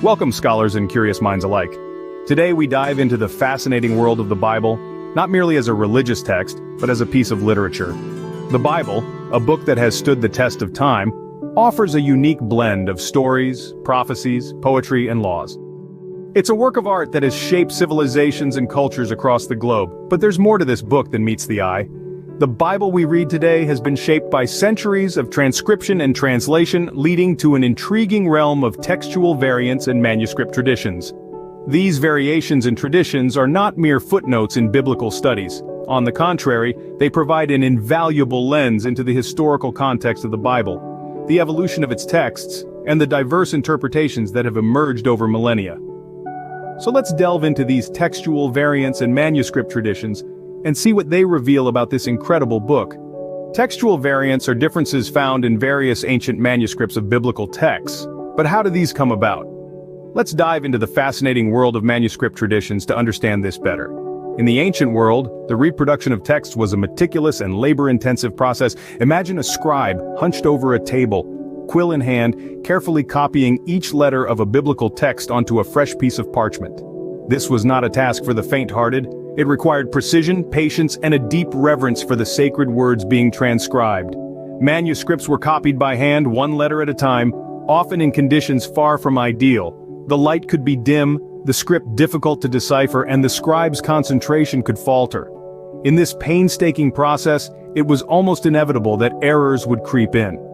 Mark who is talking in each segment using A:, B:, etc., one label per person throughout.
A: Welcome, scholars and curious minds alike. Today we dive into the fascinating world of the Bible, not merely as a religious text, but as a piece of literature. The Bible, a book that has stood the test of time, offers a unique blend of stories, prophecies, poetry, and laws. It's a work of art that has shaped civilizations and cultures across the globe, but there's more to this book than meets the eye. The Bible we read today has been shaped by centuries of transcription and translation, leading to an intriguing realm of textual variants and manuscript traditions. These variations and traditions are not mere footnotes in biblical studies. On the contrary, they provide an invaluable lens into the historical context of the Bible, the evolution of its texts, and the diverse interpretations that have emerged over millennia. So let's delve into these textual variants and manuscript traditions and see what they reveal about this incredible book. Textual variants are differences found in various ancient manuscripts of biblical texts. But how do these come about? Let's dive into the fascinating world of manuscript traditions to understand this better. In the ancient world, the reproduction of text was a meticulous and labor-intensive process. Imagine a scribe hunched over a table, quill in hand, carefully copying each letter of a biblical text onto a fresh piece of parchment. This was not a task for the faint-hearted. It required precision, patience, and a deep reverence for the sacred words being transcribed. Manuscripts were copied by hand, one letter at a time, often in conditions far from ideal. The light could be dim, the script difficult to decipher, and the scribe's concentration could falter. In this painstaking process, it was almost inevitable that errors would creep in.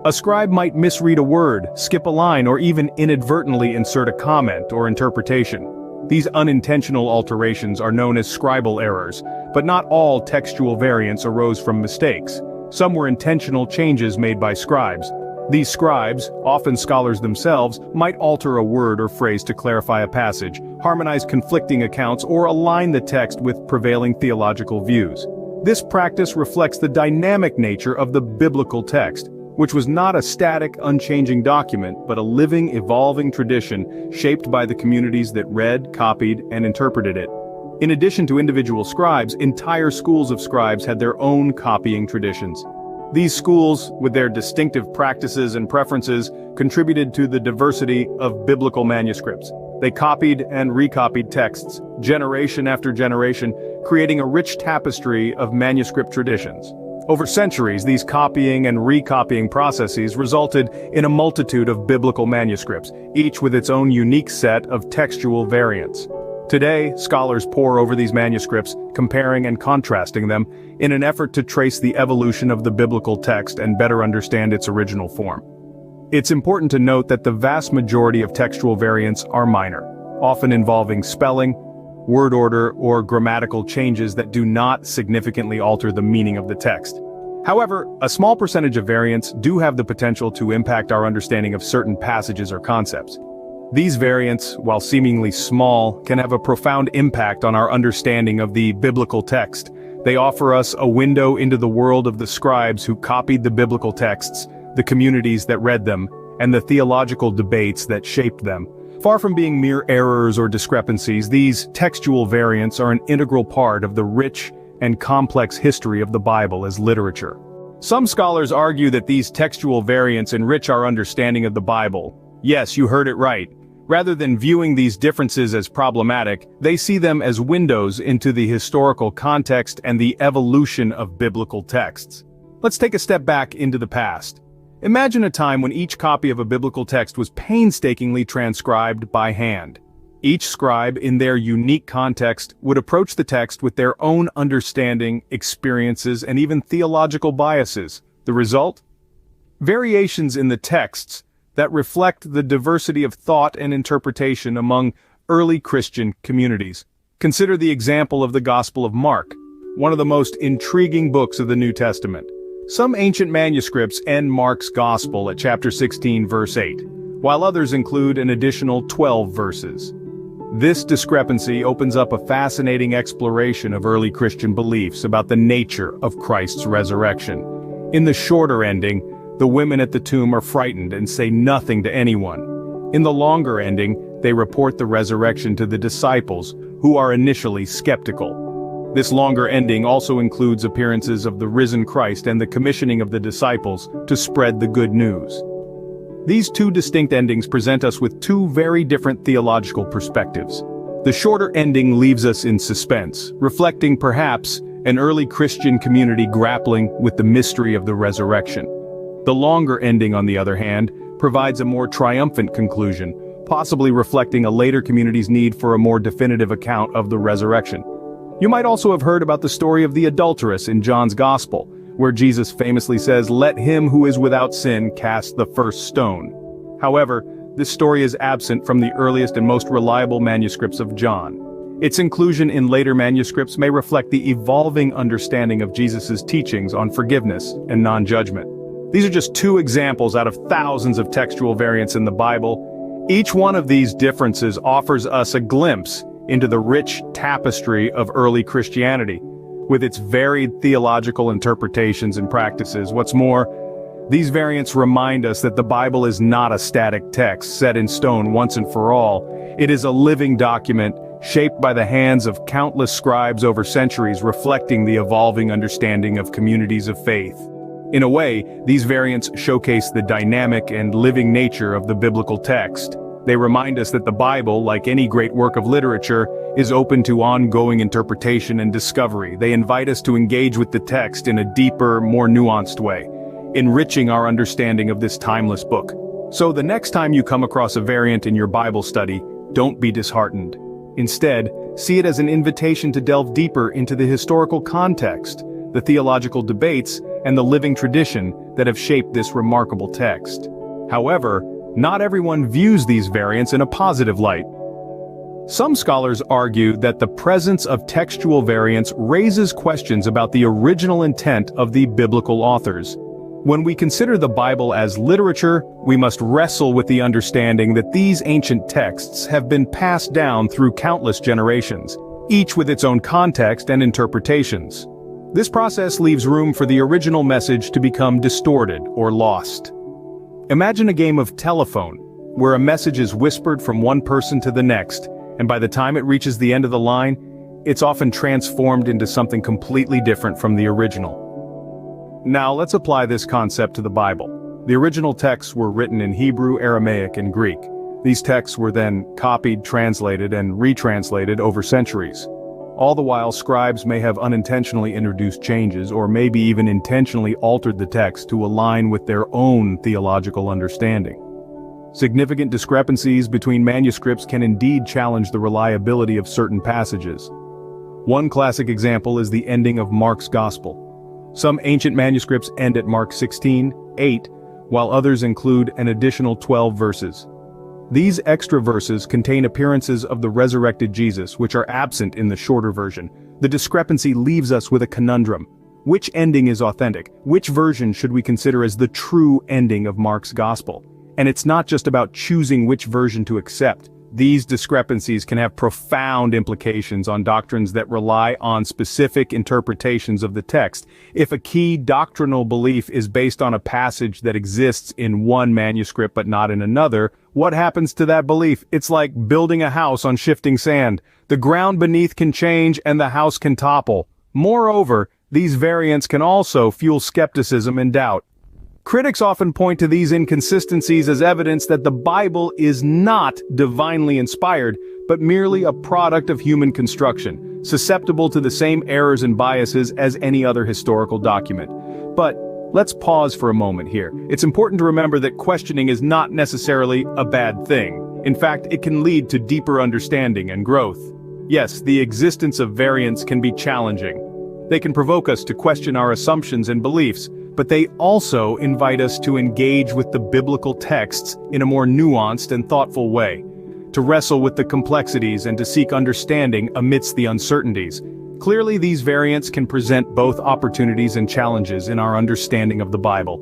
A: A scribe might misread a word, skip a line, or even inadvertently insert a comment or interpretation. These unintentional alterations are known as scribal errors, but not all textual variants arose from mistakes. Some were intentional changes made by scribes. These scribes, often scholars themselves, might alter a word or phrase to clarify a passage, harmonize conflicting accounts, or align the text with prevailing theological views. This practice reflects the dynamic nature of the biblical text, which was not a static, unchanging document, but a living, evolving tradition shaped by the communities that read, copied, and interpreted it. In addition to individual scribes, entire schools of scribes had their own copying traditions. These schools, with their distinctive practices and preferences, contributed to the diversity of biblical manuscripts. They copied and recopied texts, generation after generation, creating a rich tapestry of manuscript traditions. Over centuries, these copying and recopying processes resulted in a multitude of biblical manuscripts, each with its own unique set of textual variants. Today, scholars pore over these manuscripts, comparing and contrasting them, in an effort to trace the evolution of the biblical text and better understand its original form. It's important to note that the vast majority of textual variants are minor, often involving spelling, word order, or grammatical changes that do not significantly alter the meaning of the text. However, a small percentage of variants do have the potential to impact our understanding of certain passages or concepts. These variants, while seemingly small, can have a profound impact on our understanding of the biblical text. They offer us a window into the world of the scribes who copied the biblical texts, the communities that read them, and the theological debates that shaped them. Far from being mere errors or discrepancies, these textual variants are an integral part of the rich and complex history of the Bible as literature. Some scholars argue that these textual variants enrich our understanding of the Bible. Yes, you heard it right. Rather than viewing these differences as problematic, they see them as windows into the historical context and the evolution of biblical texts. Let's take a step back into the past. Imagine a time when each copy of a biblical text was painstakingly transcribed by hand. Each scribe, in their unique context, would approach the text with their own understanding, experiences, and even theological biases. The result? Variations in the texts that reflect the diversity of thought and interpretation among early Christian communities. Consider the example of the Gospel of Mark, one of the most intriguing books of the New Testament. Some ancient manuscripts end Mark's Gospel at chapter 16, verse 8, while others include an additional 12 verses. This discrepancy opens up a fascinating exploration of early Christian beliefs about the nature of Christ's resurrection. In the shorter ending, the women at the tomb are frightened and say nothing to anyone. In the longer ending, they report the resurrection to the disciples, who are initially skeptical. This longer ending also includes appearances of the risen Christ and the commissioning of the disciples to spread the good news. These two distinct endings present us with two very different theological perspectives. The shorter ending leaves us in suspense, reflecting perhaps an early Christian community grappling with the mystery of the resurrection. The longer ending, on the other hand, provides a more triumphant conclusion, possibly reflecting a later community's need for a more definitive account of the resurrection. You might also have heard about the story of the adulteress in John's Gospel, where Jesus famously says, "Let him who is without sin cast the first stone." However, this story is absent from the earliest and most reliable manuscripts of John. Its inclusion in later manuscripts may reflect the evolving understanding of Jesus' teachings on forgiveness and non-judgment. These are just two examples out of thousands of textual variants in the Bible. Each one of these differences offers us a glimpse into the rich tapestry of early Christianity, with its varied theological interpretations and practices. What's more, these variants remind us that the Bible is not a static text set in stone once and for all. It is a living document, shaped by the hands of countless scribes over centuries, reflecting the evolving understanding of communities of faith. In a way, these variants showcase the dynamic and living nature of the biblical text. They remind us that the Bible, like any great work of literature, is open to ongoing interpretation and discovery. They invite us to engage with the text in a deeper, more nuanced way, enriching our understanding of this timeless book. So the next time you come across a variant in your Bible study, don't be disheartened. Instead, see it as an invitation to delve deeper into the historical context, the theological debates, and the living tradition that have shaped this remarkable text. However, not everyone views these variants in a positive light. Some scholars argue that the presence of textual variants raises questions about the original intent of the biblical authors. When we consider the Bible as literature, we must wrestle with the understanding that these ancient texts have been passed down through countless generations, each with its own context and interpretations. This process leaves room for the original message to become distorted or lost. Imagine a game of telephone, where a message is whispered from one person to the next, and by the time it reaches the end of the line, it's often transformed into something completely different from the original. Now let's apply this concept to the Bible. The original texts were written in Hebrew, Aramaic, and Greek. These texts were then copied, translated, and retranslated over centuries. All the while, scribes may have unintentionally introduced changes or maybe even intentionally altered the text to align with their own theological understanding. Significant discrepancies between manuscripts can indeed challenge the reliability of certain passages. One classic example is the ending of Mark's Gospel. Some ancient manuscripts end at Mark 16:8, while others include an additional 12 verses. These extra verses contain appearances of the resurrected Jesus, which are absent in the shorter version. The discrepancy leaves us with a conundrum. Which ending is authentic? Which version should we consider as the true ending of Mark's Gospel? And it's not just about choosing which version to accept. These discrepancies can have profound implications on doctrines that rely on specific interpretations of the text. If a key doctrinal belief is based on a passage that exists in one manuscript but not in another, what happens to that belief? It's like building a house on shifting sand. The ground beneath can change and the house can topple. Moreover, these variants can also fuel skepticism and doubt. Critics often point to these inconsistencies as evidence that the Bible is not divinely inspired, but merely a product of human construction, susceptible to the same errors and biases as any other historical document. But let's pause for a moment here. It's important to remember that questioning is not necessarily a bad thing. In fact, it can lead to deeper understanding and growth. Yes, the existence of variants can be challenging. They can provoke us to question our assumptions and beliefs, but they also invite us to engage with the biblical texts in a more nuanced and thoughtful way, to wrestle with the complexities and to seek understanding amidst the uncertainties. Clearly, these variants can present both opportunities and challenges in our understanding of the Bible.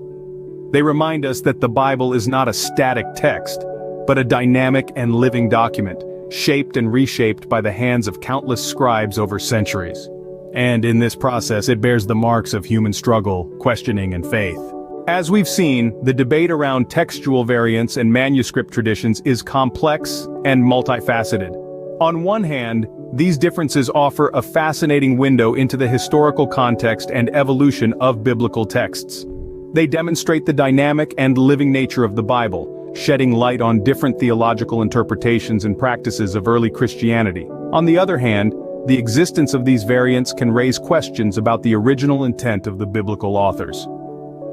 A: They remind us that the Bible is not a static text, but a dynamic and living document, shaped and reshaped by the hands of countless scribes over centuries. And in this process, it bears the marks of human struggle, questioning, and faith. As we've seen, the debate around textual variants and manuscript traditions is complex and multifaceted. On one hand, these differences offer a fascinating window into the historical context and evolution of biblical texts. They demonstrate the dynamic and living nature of the Bible, shedding light on different theological interpretations and practices of early Christianity. On the other hand, the existence of these variants can raise questions about the original intent of the biblical authors.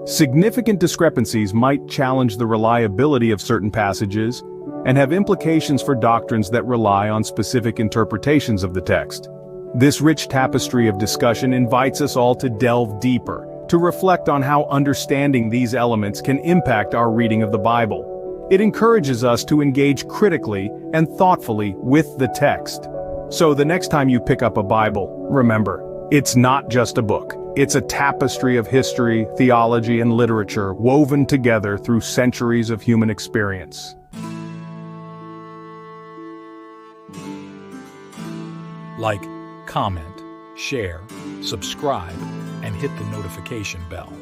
A: Significant discrepancies might challenge the reliability of certain passages and have implications for doctrines that rely on specific interpretations of the text. This rich tapestry of discussion invites us all to delve deeper, to reflect on how understanding these elements can impact our reading of the Bible. It encourages us to engage critically and thoughtfully with the text. So the next time you pick up a Bible, remember, it's not just a book. It's a tapestry of history, theology, and literature woven together through centuries of human experience.
B: Like, comment, share, subscribe, and hit the notification bell.